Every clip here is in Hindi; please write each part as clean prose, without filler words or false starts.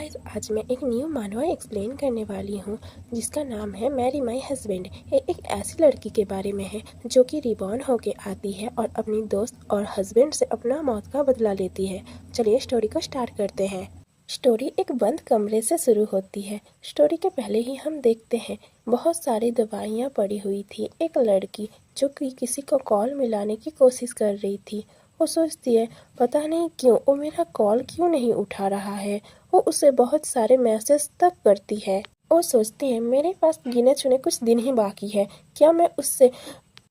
गाइस, आज मैं एक न्यू मानवा एक्सप्लेन करने वाली हूँ जिसका नाम है मैरी माई हस्बैंड। ये एक ऐसी लड़की के बारे में है जो कि रिबॉर्न होके आती है और अपनी दोस्त और हस्बैंड से अपना मौत का बदला लेती है। चलिए स्टोरी को स्टार्ट करते हैं। स्टोरी एक बंद कमरे से शुरू होती है। स्टोरी के पहले ही हम देखते हैं बहुत सारी दवाइयाँ पड़ी हुई थी। एक लड़की जो कि किसी को कॉल मिलाने की कोशिश कर रही थी। वो सोचती है पता नहीं क्यों वो मेरा कॉल क्यों नहीं उठा रहा है। वो उसे बहुत सारे मैसेज तक करती है। वो सोचती है मेरे पास गिने चुने कुछ दिन ही बाकी है, क्या मैं उससे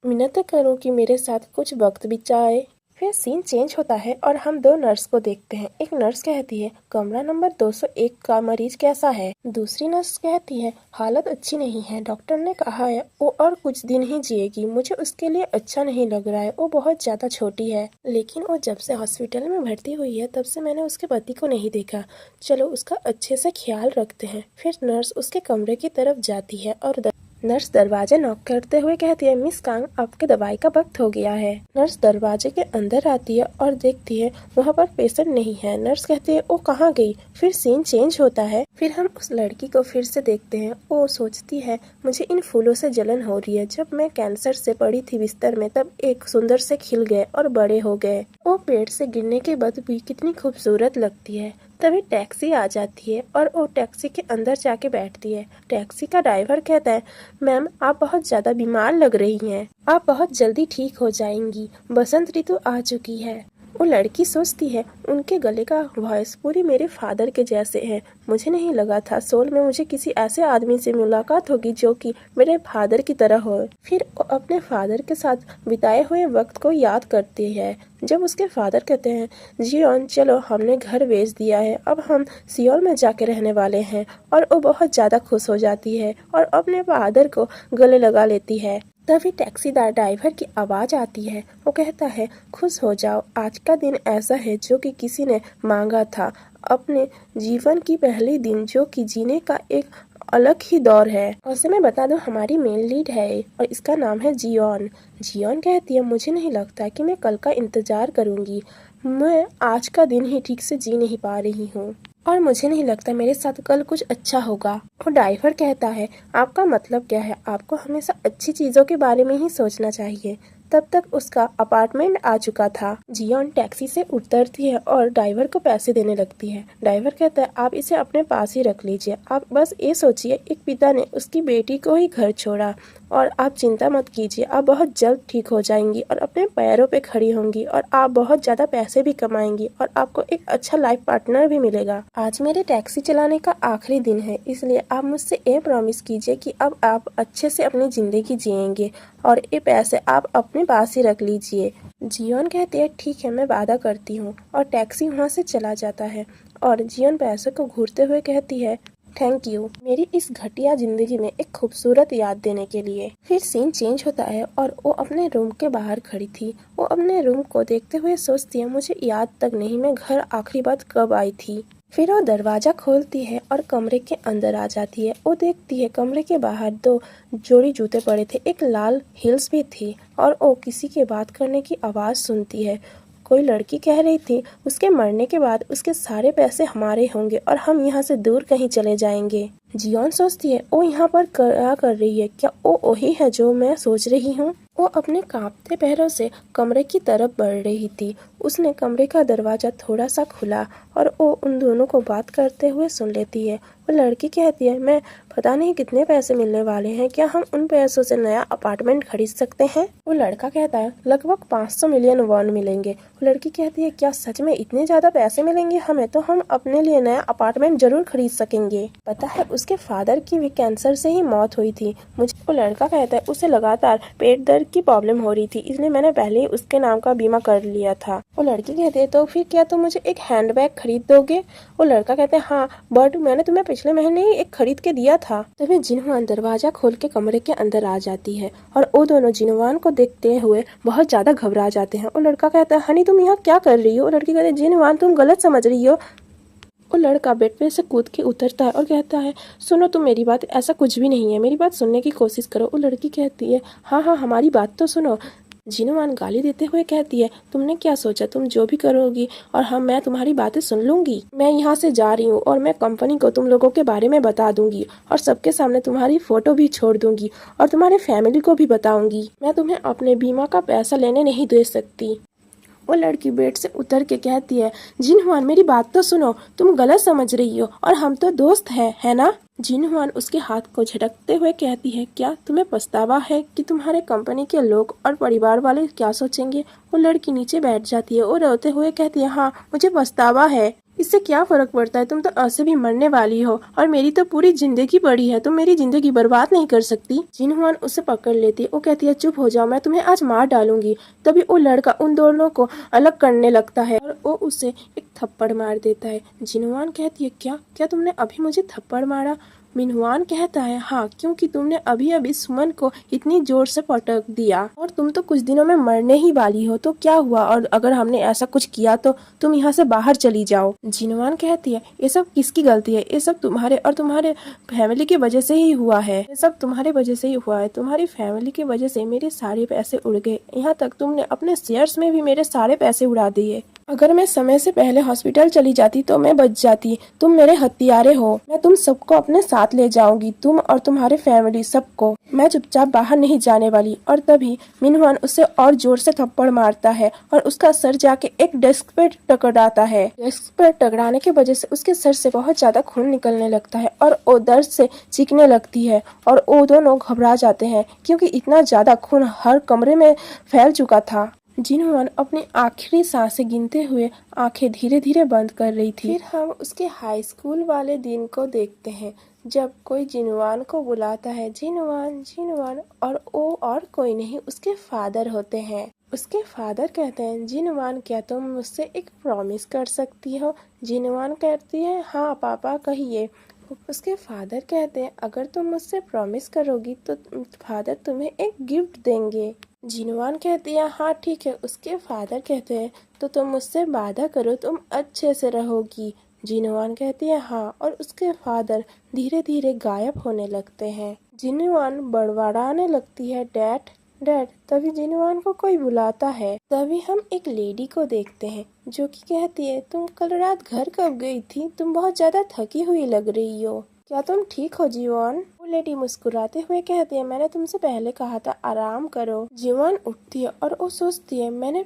मिन्नतें करूं कि मेरे साथ कुछ वक्त बिताए। फिर सीन चेंज होता है और हम दो नर्स को देखते हैं। एक नर्स कहती है कमरा नंबर 201 का मरीज कैसा है। दूसरी नर्स कहती है हालत अच्छी नहीं है, डॉक्टर ने कहा है वो और कुछ दिन ही जिएगी। मुझे उसके लिए अच्छा नहीं लग रहा है, वो बहुत ज्यादा छोटी है। लेकिन वो जब से हॉस्पिटल में भर्ती हुई है तब से मैंने उसके पति को नहीं देखा, चलो उसका अच्छे से ख्याल रखते हैं। फिर नर्स उसके कमरे की तरफ जाती है और नर्स दरवाजे नॉक करते हुए कहती है मिस कांग, आपके दवाई का वक्त हो गया है। नर्स दरवाजे के अंदर आती है और देखती है वहाँ पर पेशेंट नहीं है। नर्स कहती है वो कहाँ गई। फिर सीन चेंज होता है। फिर हम उस लड़की को फिर से देखते हैं। वो सोचती है मुझे इन फूलों से जलन हो रही है, जब मैं कैंसर से पड़ी थी बिस्तर में तब एक सुंदर से खिल गए और बड़े हो गए। वो पेड़ से गिरने के बाद भी कितनी खूबसूरत लगती है। तभी टैक्सी आ जाती है और वो टैक्सी के अंदर जाके बैठती है। टैक्सी का ड्राइवर कहता है मैम आप बहुत ज्यादा बीमार लग रही हैं, आप बहुत जल्दी ठीक हो जाएंगी, बसंत ऋतु आ चुकी है। वो लड़की सोचती है उनके गले का वॉइस पूरी मेरे फादर के जैसे है। मुझे नहीं लगा था सोल में मुझे किसी ऐसे आदमी से मुलाकात होगी जो कि मेरे फादर की तरह हो। फिर वो अपने फादर के साथ बिताए हुए वक्त को याद करती है। जब उसके फादर कहते हैं जियोन चलो हमने घर बेच दिया है, अब हम सियोल में जाके रहने वाले हैं, और वो बहुत ज़्यादा खुश हो जाती है और अपने फादर को गले लगा लेती है। तभी टैक्सीदार ड्राइवर की आवाज़ आती है। वो कहता है खुश हो जाओ, आज का दिन ऐसा है जो कि किसी ने मांगा था, अपने जीवन की पहली दिन जो कि जीने का एक अलग ही दौर है। वैसे मैं बता दूं हमारी मेन लीड है और इसका नाम है जियोन। जियोन कहती है मुझे नहीं लगता कि मैं कल का इंतजार करूंगी, मैं आज का दिन ही ठीक से जी नहीं पा रही हूँ और मुझे नहीं लगता मेरे साथ कल कुछ अच्छा होगा। और ड्राइवर कहता है आपका मतलब क्या है, आपको हमेशा अच्छी चीजों के बारे में ही सोचना चाहिए। तब तक उसका अपार्टमेंट आ चुका था। जियोन टैक्सी से उतरती है और ड्राइवर को पैसे देने लगती है। ड्राइवर कहता है आप इसे अपने पास ही रख लीजिए, आप बस ये सोचिए एक पिता ने उसकी बेटी को ही घर छोड़ा, और आप चिंता मत कीजिए, आप बहुत जल्द ठीक हो जाएंगी और अपने पैरों पे खड़ी होंगी और आप बहुत ज़्यादा पैसे भी कमाएंगी और आपको एक अच्छा लाइफ पार्टनर भी मिलेगा। आज मेरे टैक्सी चलाने का आखिरी दिन है, इसलिए आप मुझसे ये प्रॉमिस कीजिए कि अब आप अच्छे से अपनी ज़िंदगी जिएंगे और ये पैसे आप अपने पास ही रख लीजिए। जियोन कहती है ठीक है मैं वादा करती हूँ, और टैक्सी वहाँ से चला जाता है। और जियोन पैसे को घूरते हुए कहती है थैंक यू मेरी इस घटिया जिंदगी में एक खूबसूरत याद देने के लिए। फिर सीन चेंज होता है और वो अपने रूम के बाहर खड़ी थी। वो अपने रूम को देखते हुए सोचती है मुझे याद तक नहीं मैं घर आखिरी बार कब आई थी। फिर वो दरवाजा खोलती है और कमरे के अंदर आ जाती है। वो देखती है कमरे के बाहर 2 जोड़ी जूते पड़े थे, एक लाल हील्स भी थी, और वो किसी के बात करने की आवाज़ सुनती है। कोई लड़की कह रही थी उसके मरने के बाद उसके सारे पैसे हमारे होंगे और हम यहाँ से दूर कहीं चले जाएंगे। जियोन सोचती है वो यहाँ पर क्या कर रही है, क्या वो वही है जो मैं सोच रही हूँ। वो अपने कांपते पैरों से कमरे की तरफ बढ़ रही थी। उसने कमरे का दरवाजा थोड़ा सा खुला और वो उन दोनों को बात करते हुए सुन लेती है। वो लड़की कहती है मैं पता नहीं कितने पैसे मिलने वाले हैं, क्या हम उन पैसों से नया अपार्टमेंट खरीद सकते हैं। वो लड़का कहता है लगभग 500 मिलियन वॉन मिलेंगे। वो लड़की कहती है क्या सच में इतने ज्यादा पैसे मिलेंगे हमें, तो हम अपने लिए नया अपार्टमेंट जरूर खरीद सकेंगे। पता है उसके फादर की भी कैंसर से ही मौत हुई थी। मुझे वो लड़का कहता है उसे लगातार पेट दर्द की प्रॉब्लम हो रही थी, इसलिए मैंने पहले ही उसके नाम का बीमा कर लिया था। वो लड़की कहती है तो फिर क्या तुम मुझे एक हैंडबैग खरीद दोगे। वो लड़का कहते हैं हाँ, बट मैंने तुम्हें पिछले महीने ही एक खरीद के दिया था। तभी जिनवान दरवाजा खोल के कमरे के अंदर आ जाती है और वो दोनों जिनवान को देखते हुए बहुत ज्यादा घबरा जाते हैं। वो लड़का कहता है हनी तुम यहाँ क्या कर रही हो। वो लड़की कहती है जिनवान तुम गलत समझ रही हो। वो लड़का बेड पे से कूद के उतरता है और कहता है सुनो तुम मेरी बात, ऐसा कुछ भी नहीं है, मेरी बात सुनने की कोशिश करो। वो लड़की कहती है हाँ हाँ हमारी बात तो सुनो। जिनवान गाली देते हुए कहती है, तुमने क्या सोचा, तुम जो भी करोगी और मैं तुम्हारी बातें सुन लूंगी। मैं यहाँ से जा रही हूँ और मैं कंपनी को तुम लोगों के बारे में बता दूंगी और सबके सामने तुम्हारी फोटो भी छोड़ दूंगी और तुम्हारे फैमिली को भी बताऊंगी। मैं तुम्हें अपने बीमा का पैसा लेने नहीं दे सकती। वो लड़की बेड से उतर के कहती है, जिनहुआन मेरी बात तो सुनो, तुम गलत समझ रही हो और हम तो दोस्त हैं, है ना। जिनहुआन उसके हाथ को झटकते हुए कहती है, क्या तुम्हें पछतावा है कि तुम्हारे कंपनी के लोग और परिवार वाले क्या सोचेंगे। वो लड़की नीचे बैठ जाती है और रोते हुए कहती है, हाँ मुझे पछतावा है, इससे क्या फर्क पड़ता है, तुम तो ऐसे भी मरने वाली हो और मेरी तो पूरी जिंदगी पड़ी है, तुम मेरी जिंदगी बर्बाद नहीं कर सकती। जिनहुआन उसे पकड़ लेती है। वो कहती है, चुप हो जाओ, मैं तुम्हें आज मार डालूंगी। तभी वो लड़का उन दोनों को अलग करने लगता है और वो उसे एक थप्पड़ मार देता है। जिनहुआन कहती है, क्या क्या तुमने अभी मुझे थप्पड़ मारा। मिनहुआन कहता है, हाँ क्योंकि तुमने अभी अभी सुमन को इतनी जोर से पटक दिया और तुम तो कुछ दिनों में मरने ही वाली हो, तो क्या हुआ, और अगर हमने ऐसा कुछ किया तो तुम यहाँ से बाहर चली जाओ। जिनवान कहती है, ये सब किसकी गलती है, ये सब तुम्हारे और तुम्हारे फैमिली की वजह से ही हुआ है, ये सब तुम्हारी वजह से ही हुआ है, तुम्हारी फैमिली की वजह से मेरे सारे पैसे उड़ गए, यहाँ तक तुमने अपने शेयर्स में भी मेरे सारे पैसे उड़ा दिए। अगर मैं समय से पहले हॉस्पिटल चली जाती तो मैं बच जाती। तुम मेरे हत्यारे हो, मैं तुम सबको अपने साथ ले जाऊंगी, तुम और तुम्हारे फैमिली सबको। मैं चुपचाप बाहर नहीं जाने वाली। और तभी मिनहुआन उसे और जोर से थप्पड़ मारता है और उसका सर जाके एक डेस्क पे टकराता है। डेस्क पर टकराने की वजह से उसके सर से बहुत ज्यादा खून निकलने लगता है और वो दर्द से चीखने लगती है और वो दोनों घबरा जाते हैं क्योंकि इतना ज्यादा खून हर कमरे में फैल चुका था। जिनहुआन अपनी आखिरी सांसें गिनते हुए आंखें धीरे धीरे बंद कर रही थी। फिर हम उसके हाई स्कूल वाले दिन को देखते हैं जब कोई जिनहुआन को बुलाता है, जिनहुआन जिनहुआन, और वो और कोई नहीं उसके फादर होते हैं। उसके फादर कहते हैं, जिनहुआन क्या तुम मुझसे एक प्रॉमिस कर सकती हो। जिनहुआन कहती है, हाँ पापा कहिए। उसके फादर कहते हैं, अगर तुम मुझसे प्रॉमिस करोगी तो फादर तुम्हें एक गिफ्ट देंगे। जिनवान कहती है, हाँ ठीक है। उसके फादर कहते हैं, तो तुम मुझसे वादा करो तुम अच्छे से रहोगी। जिनवान कहती है, हाँ, और उसके फादर धीरे धीरे गायब होने लगते हैं। जिनवान बड़बड़ाने लगती है, डैड डैड। तभी जिनवान को कोई बुलाता है। तभी हम एक लेडी को देखते हैं जो कि कहती है, तुम कल रात घर कब गई थी, तुम बहुत ज्यादा थकी हुई लग रही हो, क्या तुम ठीक हो जीवन। वो लेडी मुस्कुराते हुए कहती है, मैंने तुमसे पहले कहा था आराम करो। जीवन उठती है और वो सोचती है, मैंने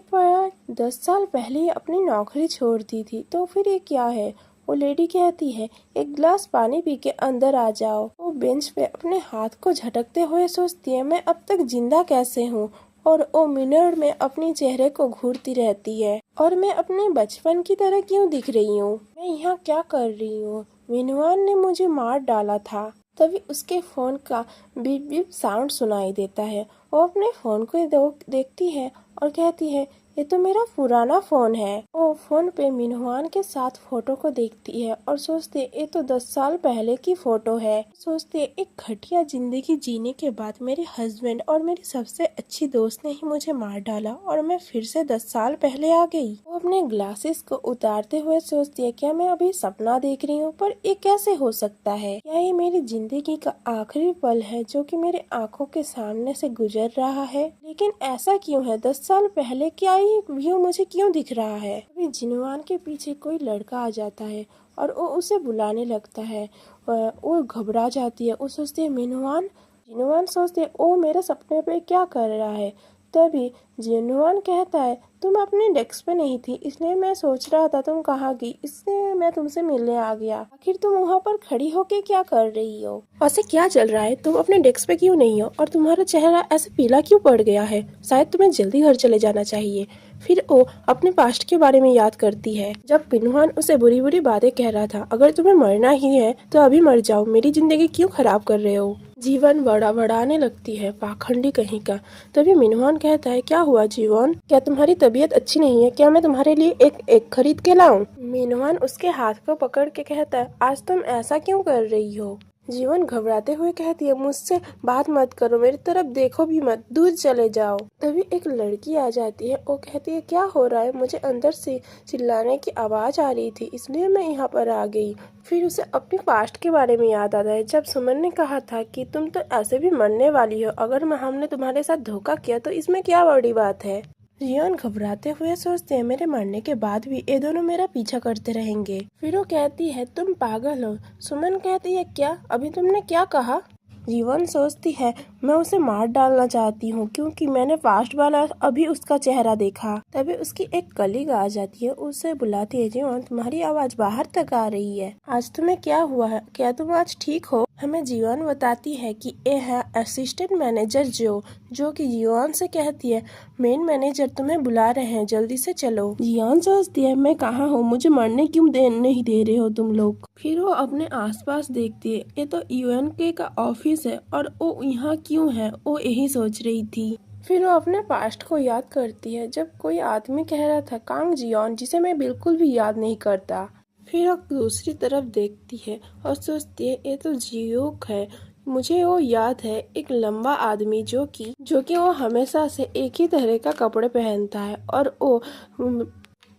10 साल पहले ही अपनी नौकरी छोड़ दी थी, तो फिर ये क्या है। वो लेडी कहती है, एक गिलास पानी पी के अंदर आ जाओ। वो बेंच पे अपने हाथ को झटकते हुए सोचती है, मैं अब तक जिंदा कैसे हूँ। और वो मिरर में अपने चेहरे को घूरती रहती है, और मैं अपने बचपन की तरह क्यों दिख रही हूँ, मैं यहाँ क्या कर रही हूँ, मिनहुआन ने मुझे मार डाला था। तभी उसके फोन का बीप बीप साउंड सुनाई देता है। वो अपने फोन को देखती है और कहती है, ये तो मेरा पुराना फोन है। वो फोन पे मिनहुआन के साथ फोटो को देखती है और सोचती है, ये तो 10 साल पहले की फोटो है। सोचती है, एक घटिया जिंदगी जीने के बाद मेरे हस्बैंड और मेरी सबसे अच्छी दोस्त ने ही मुझे मार डाला और मैं फिर से 10 साल पहले आ गई। वो अपने ग्लासेस को उतारते हुए सोचती है, क्या मैं अभी सपना देख रही हूँ, पर ये कैसे हो सकता है, क्या ये मेरी जिंदगी का आखिरी पल है जो कि मेरे आंखों के सामने से गुजर रहा है। लेकिन ऐसा क्यों है, 10 साल पहले क्या ये व्यू मुझे क्यों दिख रहा है। अभी जिनवान के पीछे कोई लड़का आ जाता है और वो उसे बुलाने लगता है। वो घबरा जाती है। वो सोचती है, मिनहुआन। जिनवान सोचते है, ओ मेरे सपने पे क्या कर रहा है। तभी जिनवान कहता है, तुम अपने डेस्क पे नहीं थी, इसलिए मैं सोच रहा था तुम कहाँ गई, इसलिए मैं तुमसे मिलने आ गया। आखिर तुम वहाँ पर खड़ी होके क्या कर रही हो, ऐसे क्या चल रहा है, तुम अपने डेस्क पे क्यों नहीं हो और तुम्हारा चेहरा ऐसे पीला क्यों पड़ गया है, शायद तुम्हें जल्दी घर चले जाना चाहिए। फिर वो अपने पास्ट के बारे में याद करती है, जब मिनहुआन उसे बुरी बुरी बातें कह रहा था, अगर तुम्हें मरना ही है तो अभी मर जाओ, मेरी जिंदगी क्यों खराब कर रहे हो। जीवन बड़ाने लगती है, पाखंडी कहीं का। तभी मिनहुआन कहता है, क्या हुआ जीवन, क्या तुम्हारी तबीयत अच्छी नहीं है, क्या मैं तुम्हारे लिए एक खरीद के लाऊं। मिनहुआन उसके हाथ को पकड़ के कहता है, आज तुम ऐसा क्यों कर रही हो, जीवन घबराते हुए कहती है, मुझसे बात मत करो, मेरी तरफ देखो भी मत, दूर चले जाओ। तभी एक लड़की आ जाती है। वो कहती है, क्या हो रहा है? मुझे अंदर से चिल्लाने की आवाज आ रही थी, इसलिए मैं यहाँ पर आ गई। फिर उसे अपने पास्ट के बारे में याद आता है, जब सुमन ने कहा था कि तुम तो ऐसे भी मरने वाली हो, अगर हमने तुम्हारे साथ धोखा किया तो इसमें क्या बड़ी बात है। जियोन घबराते हुए सोचते हैं, मेरे मरने के बाद भी ये दोनों मेरा पीछा करते रहेंगे। फिर वो कहती है, तुम पागल हो। सुमन कहती है, क्या? अभी तुमने क्या कहा? जीवन सोचती है, मैं उसे मार डालना चाहती हूँ क्योंकि मैंने पास्ट वाला अभी उसका चेहरा देखा। तभी उसकी एक कलीग आ जाती है, उसे बुलाती है, जीवन तुम्हारी आवाज बाहर तक आ रही है, आज तुम्हें क्या हुआ है? क्या तुम आज ठीक हो? हमें जीवन बताती है कि ये है असिस्टेंट मैनेजर जो कि जीवन से कहती है, मेन मैनेजर तुम्हें बुला रहे हैं, जल्दी से चलो। जीवन सोचती है, मैं कहाँ हूँ, मुझे मरने क्यों नहीं दे रहे हो तुम लोग। फिर वो अपने आसपास देखती है, ये तो यूएनके का ऑफिस है और वो यहाँ क्यों है, वो यही सोच रही थी। फिर वो अपने पास्ट को याद करती है, जब कोई आदमी कह रहा था कांग जियोन, जिसे मैं बिल्कुल भी याद नहीं करता। फिर वो दूसरी तरफ देखती है और सोचती है, ये तो जियोक है, मुझे वो याद है, एक लंबा आदमी जो कि वो हमेशा से एक ही तरह का कपड़े पहनता है और वो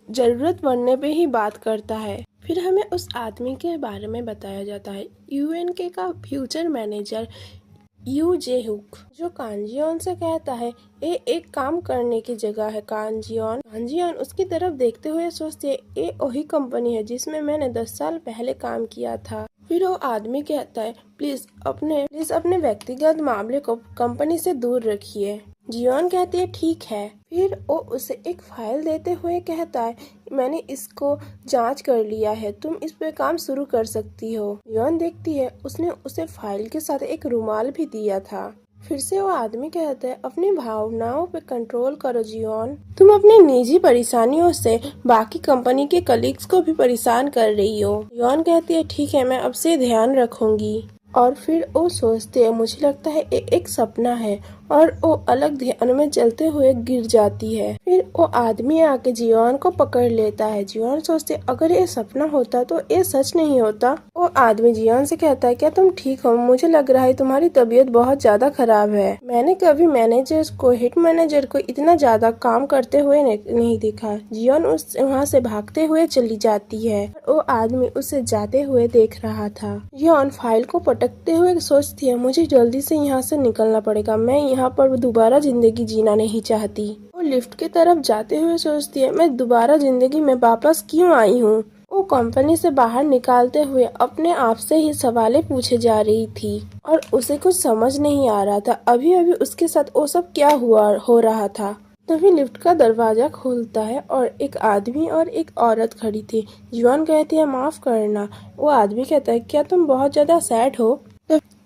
जरूरत पड़ने पे ही बात करता है। फिर हमें उस आदमी के बारे में बताया जाता है, यूएनके का future manager you J hook, जो कांजियोन से कहता है, ये एक काम करने की जगह है कांजियोन उसकी तरफ देखते हुए सोचते है, ये वही कंपनी है जिसमें मैंने 10 साल पहले काम किया था। फिर वो आदमी कहता है, प्लीज अपने व्यक्तिगत मामले को कंपनी से दूर रखिए। जियोन कहती है, ठीक है। फिर वो उसे एक फाइल देते हुए कहता है, मैंने इसको जांच कर लिया है, तुम इस पे काम शुरू कर सकती हो। जियोन देखती है, उसने उसे फाइल के साथ एक रुमाल भी दिया था। फिर से वो आदमी कहता है, अपनी भावनाओं पे कंट्रोल करो जियोन, तुम अपनी निजी परेशानियों से बाकी कंपनी के कलीग्स को भी परेशान कर रही हो। जियोन कहती है, ठीक है, मैं अब से ध्यान रखूंगी। और फिर वो सोचते हैं, मुझे लगता है ये एक सपना है, और वो अलग ध्यान में चलते हुए गिर जाती है। फिर वो आदमी आके जियोन को पकड़ लेता है। जियोन सोचते, अगर ये सपना होता तो ये सच नहीं होता। वो आदमी जियोन से कहता है, क्या तुम ठीक हो? मुझे लग रहा है तुम्हारी तबीयत बहुत ज्यादा खराब है। मैंने कभी हिट मैनेजर को इतना ज्यादा काम करते हुए नहीं देखा। जियोन वहाँ से भागते हुए चली जाती है। वो आदमी उसे जाते हुए देख रहा था। जियोन फाइल को पटकते हुए सोचती है, मुझे जल्दी से यहाँ से निकलना पड़ेगा, मैं यहाँ पर दोबारा जिंदगी जीना नहीं चाहती। वो लिफ्ट की तरफ जाते हुए सोचती है, मैं दोबारा जिंदगी में वापस क्यों आई हूँ। वो कंपनी से बाहर निकालते हुए अपने आप से ही सवालें पूछे जा रही थी और उसे कुछ समझ नहीं आ रहा था, अभी अभी उसके साथ वो सब क्या हो रहा था। तभी लिफ्ट का दरवाजा खुलता है और एक आदमी और एक औरत खड़ी थी। जीवन कहती है, माफ करना। वो आदमी कहता है, क्या तुम बहुत ज्यादा सैड हो?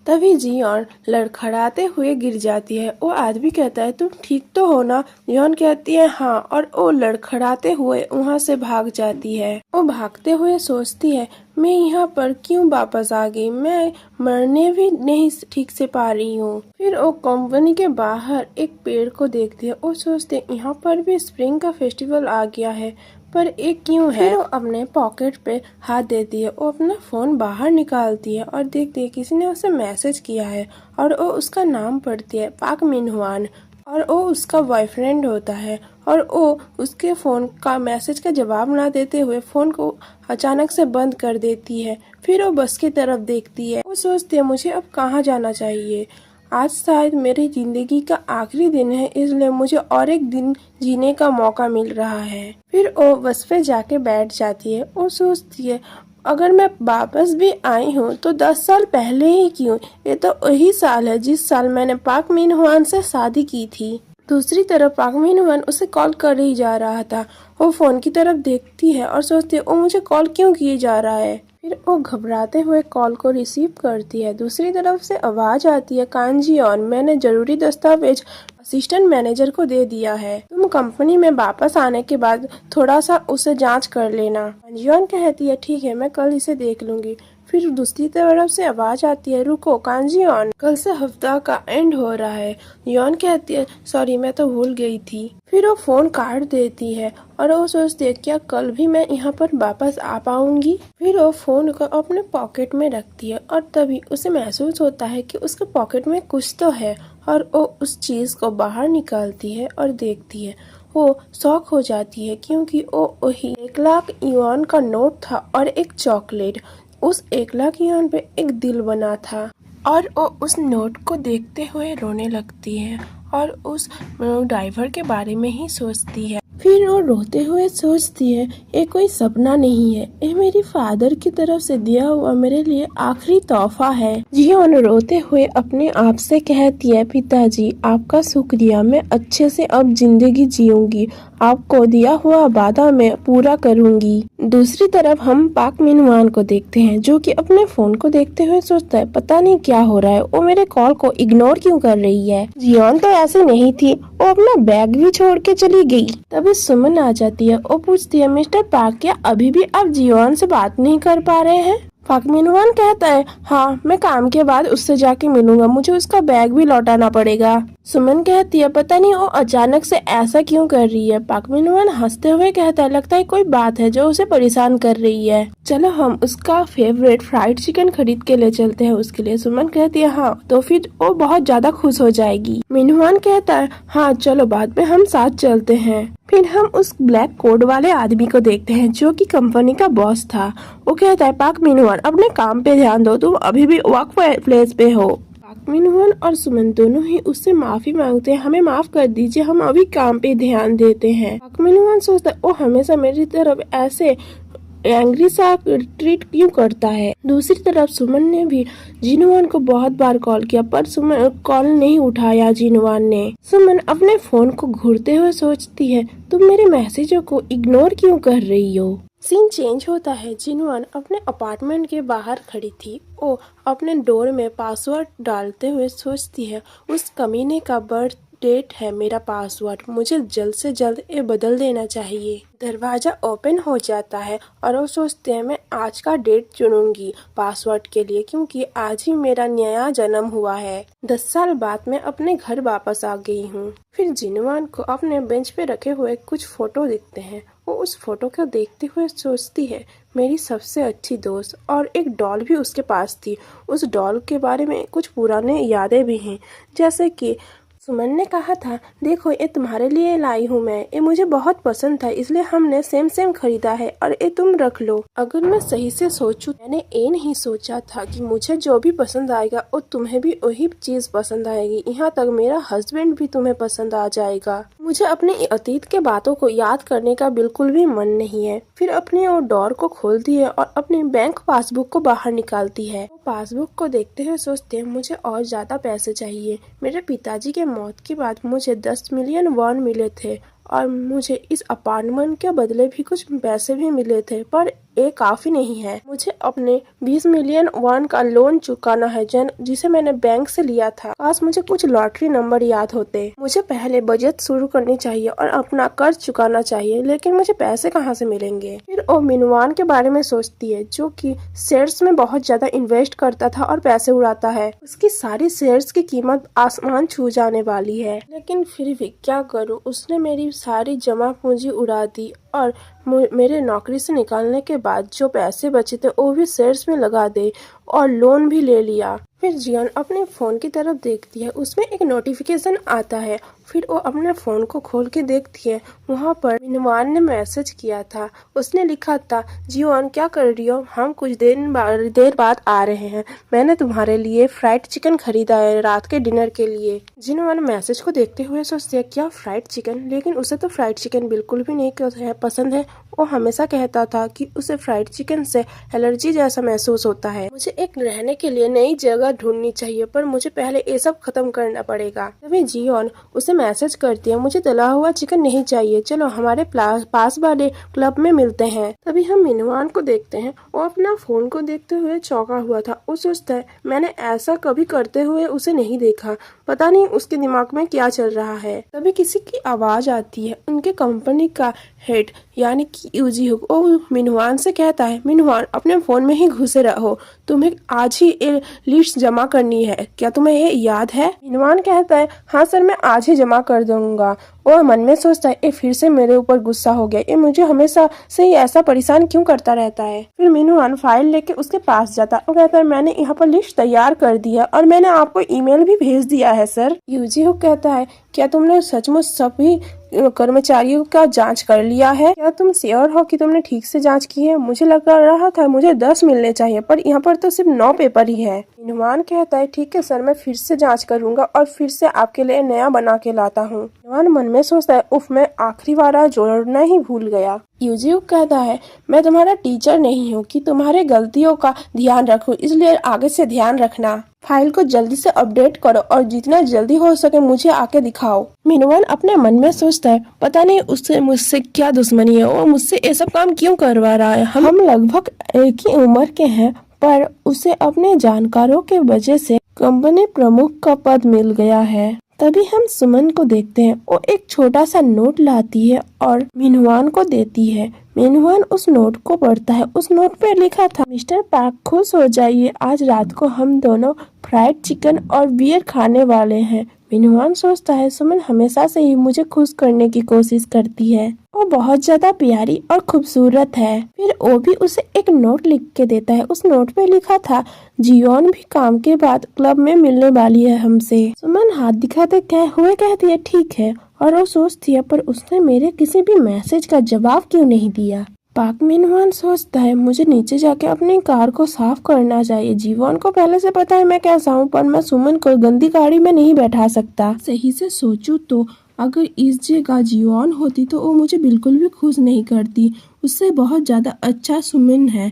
तभी जियोन लड़खड़ाते हुए गिर जाती है। वो आदमी कहता है, तुम ठीक तो हो ना? जियोन कहती है, हाँ, और वो लड़खड़ाते हुए वहाँ से भाग जाती है। वो भागते हुए सोचती है, मैं यहाँ पर क्यों वापस आ गई, मैं मरने भी नहीं ठीक से पा रही हूँ। फिर वो कंपनी के बाहर एक पेड़ को देखती है। वो सोचते, यहाँ पर भी स्प्रिंग का फेस्टिवल आ गया है, पर एक क्यों है। फिर वो अपने पॉकेट पे हाथ देती है। वो अपना फोन बाहर निकालती है और देखती है किसी ने उसे मैसेज किया है और वो उसका नाम पढ़ती है, पाक मिन हुआन, और वो उसका बॉयफ्रेंड होता है। और वो उसके फोन का मैसेज का जवाब ना देते हुए फोन को अचानक से बंद कर देती है। फिर वो बस की तरफ देखती है। वो सोचती है, मुझे अब कहाँ जाना चाहिए, आज शायद मेरी जिंदगी का आखिरी दिन है, इसलिए मुझे और एक दिन जीने का मौका मिल रहा है। फिर वो बस पे जाके बैठ जाती है। वो सोचती है, अगर मैं वापस भी आई हूँ तो 10 साल पहले ही क्यों, ये तो वही साल है जिस साल मैंने पाक मिन हुआन से शादी की थी। दूसरी तरफ पाक मिन हुआन उसे कॉल कर ही जा रहा था। वो फोन की तरफ देखती है और सोचती है, वो मुझे कॉल क्यों किए जा रहा है। फिर वो घबराते हुए कॉल को रिसीव करती है। दूसरी तरफ से आवाज आती है, कांजियोन, मैंने जरूरी दस्तावेज असिस्टेंट मैनेजर को दे दिया है, तुम कंपनी में वापस आने के बाद थोड़ा सा उसे जांच कर लेना। कांजियोन कहती है, ठीक है, मैं कल इसे देख लूंगी। फिर दूसरी तरफ से आवाज आती है, रुको कांजी यॉन, कल से हफ्ता का एंड हो रहा है। यॉन कहती है, सॉरी मैं तो भूल गई थी। फिर वो फोन काट देती है और वो सोचती है, क्या कल भी मैं यहाँ पर वापस आ पाऊंगी। फिर वो फोन को अपने पॉकेट में रखती है और तभी उसे महसूस होता है कि उसके पॉकेट में कुछ तो है और वो उस चीज को बाहर निकालती है और देखती है। वो शॉक हो जाती है क्योंकि वो वही 1 लाख युआन का नोट था और एक चॉकलेट। उस 1 लाख युआन पे एक दिल बना था और वो उस नोट को देखते हुए रोने लगती है और उस ड्राइवर के बारे में ही सोचती है। फिर वो रोते हुए सोचती है, ये कोई सपना नहीं है, ये मेरी फादर की तरफ से दिया हुआ मेरे लिए आखिरी तोहफा है। जियोन रोते हुए अपने आप से कहती है, पिताजी आपका शुक्रिया, मैं अच्छे से अब जिंदगी जीऊंगी, आपको दिया हुआ वादा मैं पूरा करूंगी। दूसरी तरफ हम पाक मिनवान को देखते हैं जो कि अपने फोन को देखते हुए सोचता है, पता नहीं क्या हो रहा है, वो मेरे कॉल को इग्नोर क्यों कर रही है। जियोन तो ऐसे नहीं थी, वो अपना बैग भी छोड़ के चली गई। तभी सुमन आ जाती है। वो पूछती है, मिस्टर पाक क्या अभी भी आप जियोन से बात नहीं कर पा रहे हैं। पाक मिनवान कहता है, हाँ मैं काम के बाद उससे जाके मिलूंगा, मुझे उसका बैग भी लौटाना पड़ेगा। सुमन कहती है, पता नहीं वो अचानक से ऐसा क्यों कर रही है। पाक मिनवान हंसते हुए कहता है, लगता है कोई बात है जो उसे परेशान कर रही है, चलो हम उसका फेवरेट फ्राइड चिकन खरीद के ले चलते हैं उसके लिए। सुमन कहती है, हाँ तो फिर वो बहुत ज्यादा खुश हो जाएगी। मिनवान कहता है, हाँ चलो बाद में हम साथ चलते हैं। फिर हम उस ब्लैक कोट वाले आदमी को देखते हैं जो कि कंपनी का बॉस था। वो कहता है, पाक मिनवान अपने काम पे ध्यान दो, तुम अभी भी वर्क प्लेस पे हो। पाक मिनवान और सुमन दोनों ही उससे माफी मांगते हैं, हमें माफ कर दीजिए, हम अभी काम पे ध्यान देते हैं। पाक मिनवान सोचता है, वो हमेशा मेरी तरफ ऐसे एंग्री सा ट्रीट क्यों करता है। दूसरी तरफ सुमन ने भी जिनवान को बहुत बार कॉल किया पर सुमन कॉल नहीं उठाया जिनवान ने। सुमन अपने फोन को घूरते हुए सोचती है, तुम मेरे मैसेजों को इग्नोर क्यों कर रही हो। सीन चेंज होता है। जिनवान अपने अपार्टमेंट के बाहर खड़ी थी। वो अपने डोर में पासवर्ड डालते हुए सोचती है, उस कमीने का बर्थ डेट है मेरा पासवर्ड, मुझे जल्द से जल्द ये बदल देना चाहिए। दरवाजा ओपन हो जाता है और वो सोचते हैं, मैं आज का डेट चुनूंगी पासवर्ड के लिए क्योंकि आज ही मेरा नया जन्म हुआ है। 10 साल बाद मैं अपने घर वापस आ गई हूँ। फिर जिनवान को अपने बेंच पे रखे हुए कुछ फोटो दिखते हैं। वो उस फोटो को देखते हुए सोचती है, मेरी सबसे अच्छी दोस्त, और एक डॉल भी उसके पास थी। उस डॉल के बारे में कुछ पुराने यादें भी हैं, जैसे कि सुमन ने कहा था, देखो ये तुम्हारे लिए लाई हूँ मैं, ये मुझे बहुत पसंद था इसलिए हमने सेम खरीदा है और ये तुम रख लो। अगर मैं सही से सोचूं, मैंने ये नहीं सोचा था कि मुझे जो भी पसंद आएगा और तुम्हें भी वही चीज पसंद आएगी, यहाँ तक मेरा हस्बैंड भी तुम्हें पसंद आ जाएगा। मुझे अपने अतीत के बातों को याद करने का बिल्कुल भी मन नहीं है। फिर अपनी वो डोर को खोलती है और अपनी बैंक पासबुक को बाहर निकालती है। वो पासबुक को देखते हुए सोचते हैं, मुझे और ज्यादा पैसे चाहिए। मेरे पिताजी के मौत के बाद मुझे 10 मिलियन वॉन मिले थे और मुझे इस अपार्टमेंट के बदले भी कुछ पैसे भी मिले थे, पर ये काफी नहीं है। मुझे अपने 20 मिलियन वॉन का लोन चुकाना है जिसे मैंने बैंक से लिया था। काश मुझे कुछ लॉटरी नंबर याद होते। मुझे पहले बचत शुरू करनी चाहिए और अपना कर्ज चुकाना चाहिए, लेकिन मुझे पैसे कहाँ से मिलेंगे। फिर वो मिनवान के बारे में सोचती है जो कि शेयर्स में बहुत ज्यादा इन्वेस्ट करता था और पैसे उड़ाता है। उसकी सारी शेयर्स की कीमत आसमान छू जाने वाली है, लेकिन फिर भी क्या करूँ, उसने मेरी सारी जमा पूंजी उड़ा दी और मेरे नौकरी से निकालने के बाद जो पैसे बचे थे वो भी शेयर्स में लगा दे और लोन भी ले लिया। फिर जियान अपने फोन की तरफ देखती है, उसमें एक नोटिफिकेशन आता है। फिर वो अपने फोन को खोल के देखती है, वहाँ पर मिनवान ने मैसेज किया था। उसने लिखा था, जियान क्या कर रही हो, हम कुछ देर बाद आ रहे हैं, मैंने तुम्हारे लिए फ्राइड चिकन खरीदा है रात के डिनर के लिए। जियान मैसेज को देखते हुए सोचती है, क्या फ्राइड चिकन, लेकिन उसे तो फ्राइड चिकन बिल्कुल भी नहीं पसंद है। वो हमेशा कहता था कि उसे फ्राइड चिकन से एलर्जी जैसा महसूस होता है। मुझे एक रहने के लिए नई जगह ढूंढनी चाहिए, पर मुझे पहले ये सब खत्म करना पड़ेगा। तभी जियोन उसे मैसेज करती है, मुझे तला हुआ चिकन नहीं चाहिए, चलो हमारे पास वाले क्लब में मिलते हैं। तभी हम मिनवान को देखते हैं, वो अपना फोन को देखते हुए चौंका हुआ था। वो सोचता है, मैंने ऐसा कभी करते हुए उसे नहीं देखा, पता नहीं उसके दिमाग में क्या चल रहा है। तभी किसी की आवाज आती है, उनके कंपनी का हेड यानी कि यूजी हुक ओ मिनहुआन से कहता है, मिनहुआन अपने फ़ोन में ही घुसे रहो, तुम्हें आज ही ये लिस्ट जमा करनी है, क्या तुम्हें ये याद है? मिनहुआन कहता है, हाँ सर मैं आज ही जमा कर दूंगा। वह मन में सोचता है, ये फिर से मेरे ऊपर गुस्सा हो गया, ये मुझे हमेशा से ही ऐसा परेशान क्यों करता रहता है। फिर मिनहुआन फाइल लेके उसके पास जाता है और कहता है, मैंने यहाँ पर लिस्ट तैयार कर दिया और मैंने आपको ईमेल भी भेज दिया है सर। यूजी हुक कहता है, क्या तुमने सचमुच सभी कर्मचारियों का जांच कर लिया है? क्या तुम श्योर हो कि तुमने ठीक से जांच की है? मुझे लग रहा था मुझे 10 मिलने चाहिए, पर यहाँ पर तो सिर्फ 9 पेपर ही है। मिनहुआन कहता है, ठीक है सर, मैं फिर से जांच करूंगा और फिर से आपके लिए नया बना के लाता हूँ। मिनहुआन मन में सोचता है, उफ, मैं आखिरी वाला जोड़ना ही भूल गया। यूजी हुक कहता है, मैं तुम्हारा टीचर नहीं हूँ कि तुम्हारे गलतियों का ध्यान रखूं, इसलिए आगे से ध्यान रखना। फाइल को जल्दी से अपडेट करो और जितना जल्दी हो सके मुझे आके दिखाओ। मिनहुआन अपने मन में सोचता है, पता नहीं उससे मुझसे क्या दुश्मनी है, वो मुझसे ये सब काम क्यों करवा रहा है। हम लगभग एक ही उम्र के हैं, पर उसे अपने जानकारों के वजह से कंपनी प्रमुख का पद मिल गया है। तभी हम सुमन को देखते हैं, वो एक छोटा सा नोट लाती है और मिनहुआन को देती है। मिनहुआन उस नोट को पढ़ता है। उस नोट पे लिखा था, मिस्टर पार्क खुश हो जाइए, आज रात को हम दोनों फ्राइड चिकन और बियर खाने वाले हैं। मिनहुआन सोचता है, सुमन हमेशा से ही मुझे खुश करने की कोशिश करती है, वो बहुत ज्यादा प्यारी और खूबसूरत है। फिर वो भी उसे एक नोट लिख के देता है। उस नोट पे लिखा था, जियोन भी काम के बाद क्लब में मिलने वाली है हमसे। सुमन हाथ दिखाते हुए कहती है, ठीक है, और वो सोचती है, पर उसने मेरे किसी भी मैसेज का जवाब क्यों नहीं दिया। पाक मिनहुआन सोचता है, मुझे नीचे जाके अपनी कार को साफ करना चाहिए। जीवोन को पहले से पता है मैं कैसा हूँ, पर मैं सुमन को गंदी गाड़ी में नहीं बैठा सकता। सही से सोचूं तो अगर इस जगह जीवोन होती तो वो मुझे बिल्कुल भी खुश नहीं करती। उससे बहुत ज्यादा अच्छा सुमन है,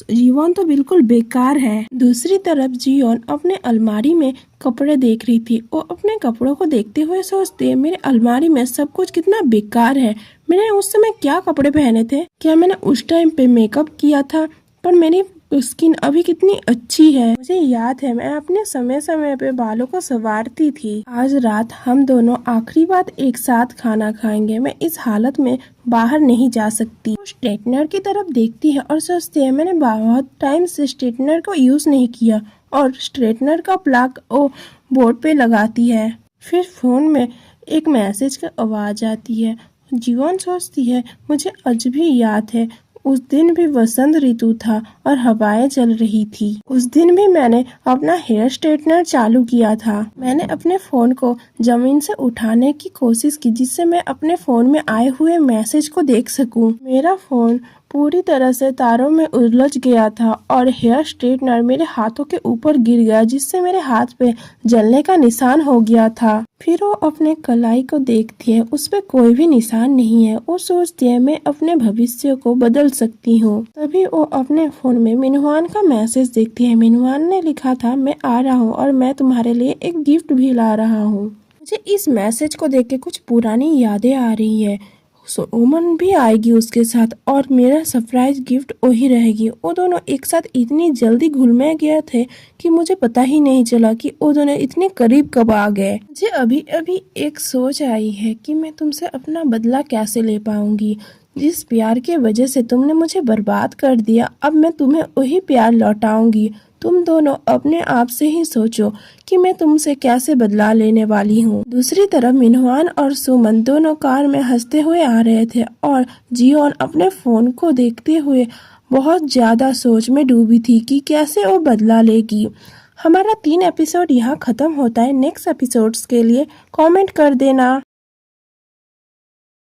जीवोन तो बिल्कुल बेकार है। दूसरी तरफ जियोन अपने अलमारी में कपड़े देख रही थी। वो अपने कपड़ों को देखते हुए सोचती है, मेरे अलमारी में सब कुछ कितना बेकार है। मैंने उस समय क्या कपड़े पहने थे? क्या मैंने उस टाइम पे मेकअप किया था? पर मेरी स्किन अभी कितनी अच्छी है। मुझे याद है मैं अपने समय समय पे बालों को संवारती थी। आज रात हम दोनों आखिरी बार एक साथ खाना खाएंगे। मैं इस हालत में बाहर नहीं जा सकती। वो स्ट्रेटनर की तरफ देखती है और सोचती है, मैंने बहुत टाइम से स्ट्रेटनर को यूज नहीं किया, और स्ट्रेटनर का प्लग वो बोर्ड पे लगाती है। फिर फोन में एक मैसेज का आवाज आती है। जीवन सोचती है, मुझे आज भी याद है, उस दिन भी वसंत ऋतु था और हवाएं चल रही थी। उस दिन भी मैंने अपना हेयर स्ट्रेटनर चालू किया था। मैंने अपने फोन को जमीन से उठाने की कोशिश की, जिससे मैं अपने फोन में आए हुए मैसेज को देख सकूं। मेरा फोन पूरी तरह से तारों में उलझ गया था और हेयर स्ट्रेटनर मेरे हाथों के ऊपर गिर गया, जिससे मेरे हाथ पे जलने का निशान हो गया था। फिर वो अपने कलाई को देखती है, उस पे कोई भी निशान नहीं है। वो सोचती है, मैं अपने भविष्य को बदल सकती हूँ। तभी वो अपने फोन में मिनहुआन का मैसेज देखती है। मिनहुआन ने लिखा था, मैं आ रहा हूँ और मैं तुम्हारे लिए एक गिफ्ट भी ला रहा हूँ। मुझे इस मैसेज को देख के कुछ पुरानी यादें आ रही है। सुमन भी आएगी उसके साथ और मेरा सरप्राइज गिफ्ट वही रहेगी। वो दोनों एक साथ इतनी जल्दी घुल में गए थे कि मुझे पता ही नहीं चला कि वो दोनों इतने करीब कब आ गए। मुझे अभी अभी एक सोच आई है कि मैं तुमसे अपना बदला कैसे ले पाऊंगी। जिस प्यार के वजह से तुमने मुझे बर्बाद कर दिया, अब मैं तुम्हें वही प्यार लौटाऊंगी। तुम दोनों अपने आप से ही सोचो कि मैं तुमसे कैसे बदला लेने वाली हूँ। दूसरी तरफ मिनहुआन और सुमन दोनों कार में हंसते हुए आ रहे थे और जियोन अपने फोन को देखते हुए बहुत ज्यादा सोच में डूबी थी कि कैसे वो बदला लेगी। हमारा 3 एपिसोड यहाँ खत्म होता है। नेक्स्ट एपिसोड्स के लिए कमेंट कर देना।